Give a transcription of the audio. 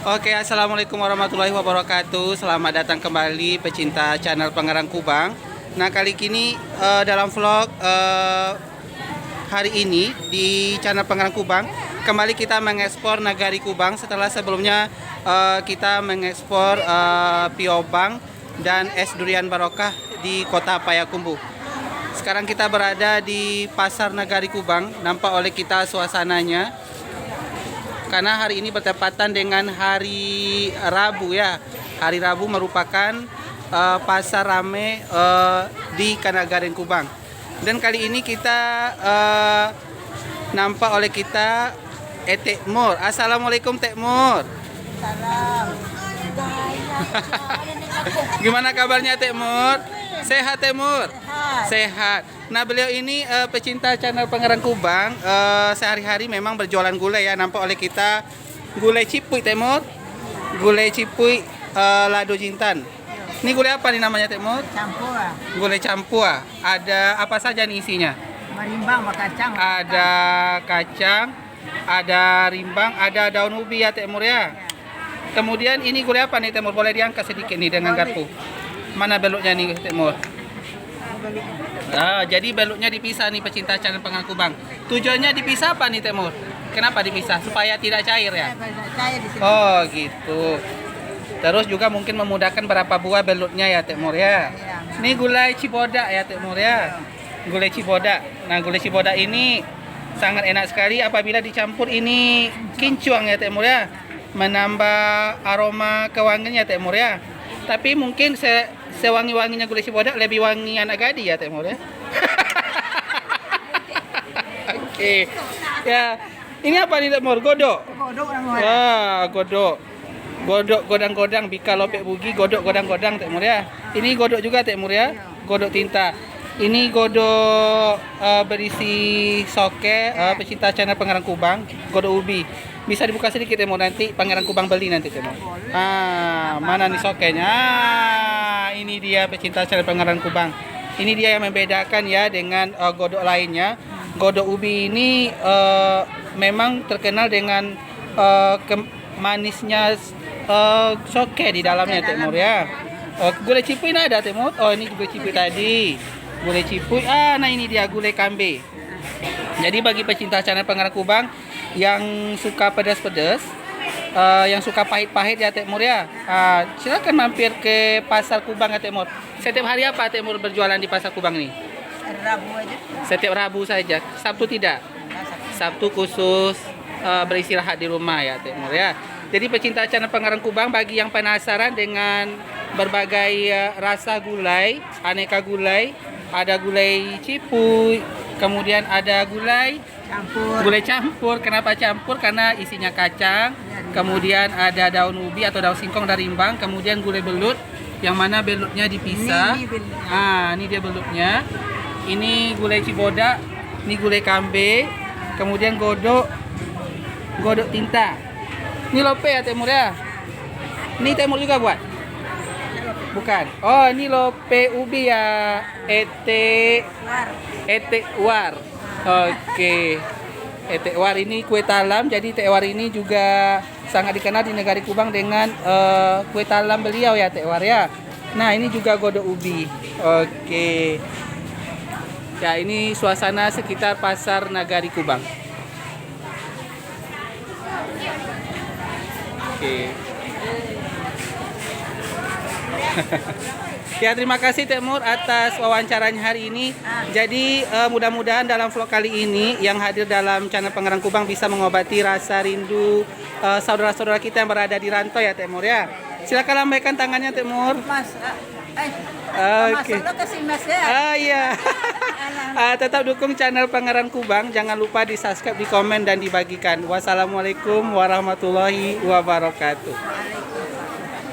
Oke, assalamualaikum warahmatullahi wabarakatuh. Selamat datang kembali pecinta channel Pangerang Kubang. Nah, kali ini dalam vlog hari ini di channel Pangerang Kubang, kembali kita mengekspor Nagari Kubang setelah sebelumnya kita mengekspor piobang dan es durian barokah di kota Payakumbuh. Sekarang kita berada di pasar Nagari Kubang. Nampak oleh kita suasananya, karena hari ini bertepatan dengan hari Rabu ya. Hari Rabu merupakan pasar rame di Kanagaren Kubang. Dan kali ini kita nampak oleh kita Tek Mur. Assalamualaikum Tek Mur. Salam. Gimana kabarnya Tek Mur? Sehat Tek Mur? Sehat. Sehat. Nah, beliau ini pecinta channel Pangerang Kubang. Sehari-hari memang berjualan gulai ya. Nampak oleh kita gulai cipuy Tek Mur. Gulai cipuy lado jintan. Ini gulai apa nih namanya Tek Mur? Campur. Gulai campur. Ada apa saja nih isinya? Marimbang sama kacang. Ada kacang, ada rimbang, ada daun ubi ya Tek Mur ya. Kemudian ini gulai apa nih Tek Mur? Boleh diangkat sedikit nih dengan garpu. Mana belutnya nih Tek Mur? Jadi belutnya dipisah nih pecinta channel Pangerang Kubang. Tujuannya dipisah apa nih Tek Mur? Kenapa dipisah? Supaya tidak cair ya? Saya di sini. Oh gitu. Terus juga mungkin memudahkan berapa buah belutnya ya Tek Mur ya. Ini gulai cibodak ya Tek Mur ya. Gulai cibodak. Nah, gulai cibodak ini sangat enak sekali apabila dicampur ini kincuang ya Tek Mur ya. Menambah aroma kewangiannya Tek Mur ya. Tapi mungkin sewangi-wanginya gulai cibodak lebih wangi anak gadi ya Tek Mur ya. Oke. Ya. Ini apa nih Tek Mur? Godok. Kodok orang orang. Wah, godok. Godok godang-godang bika lopek bugi, godok godang-godang Tek Mur ya. Ini godok juga Tek Mur ya. Godok tinta. Ini godok berisi soke, pecinta channel Pangerang Kubang, godok ubi. Bisa dibuka sedikit Tek Mur, nanti Pangerang Kubang beli nanti Tek Mur. Mana nih sokenya? Ini dia pecinta channel Pangerang Kubang. Ini dia yang membedakan ya dengan godok lainnya. Godok ubi ini memang terkenal dengan manisnya soke di dalamnya Tek Mur ya. Gulai cipuy ini ada Tek Mur. Oh, ini gulai cipuy tadi. Gulai cipuy. Nah ini dia gulai kambe. Jadi bagi pecinta channel Pangerang Kubang yang suka pedas-pedas, yang suka pahit-pahit ya Tek Mur ya. Silakan mampir ke pasar Kubang ya Tek Mur. Setiap hari apa Tek Mur berjualan di pasar Kubang nih? Rabu aja. Setiap Rabu saja. Sabtu tidak? Sabtu khusus beristirahat di rumah ya Tek Mur ya. Jadi pecinta channel Pangerang Kubang, bagi yang penasaran dengan berbagai rasa gulai, aneka gulai, ada gulai cipuy, kemudian ada gulai campur. Kenapa campur? Karena isinya kacang, kemudian ada daun ubi atau daun singkong dari rimbang, kemudian gulai belut yang mana belutnya dipisah. Ini dia belutnya. Ini gulai cibodak, ini gulai kambe, kemudian godok tinta. Ini lope ya Tek Mur ya. Ini Tek Mur juga buat? Bukan. Oh, ini lope ubi ya. Etek war. Oke. Etek war ini kue talam. Jadi Tek War ini juga sangat dikenal di Nagari Kubang dengan kue talam beliau ya Tek War ya. Nah, ini juga godok ubi. Oke. Ya, ini suasana sekitar pasar Nagari Kubang. Oke. Ya, terima kasih Tek Mur atas wawancaranya hari ini. Jadi mudah-mudahan dalam vlog kali ini yang hadir dalam channel Pangerang Kubang bisa mengobati rasa rindu saudara-saudara kita yang berada di rantau ya Tek Mur ya. Silakan lambaikan tangannya Tek Mur. Mas, Oke. Mas, lo kasih mas ya. Iya. Tetap dukung channel Pangerang Kubang. Jangan lupa di subscribe, di komen, dan dibagikan. Wassalamualaikum warahmatullahi wabarakatuh.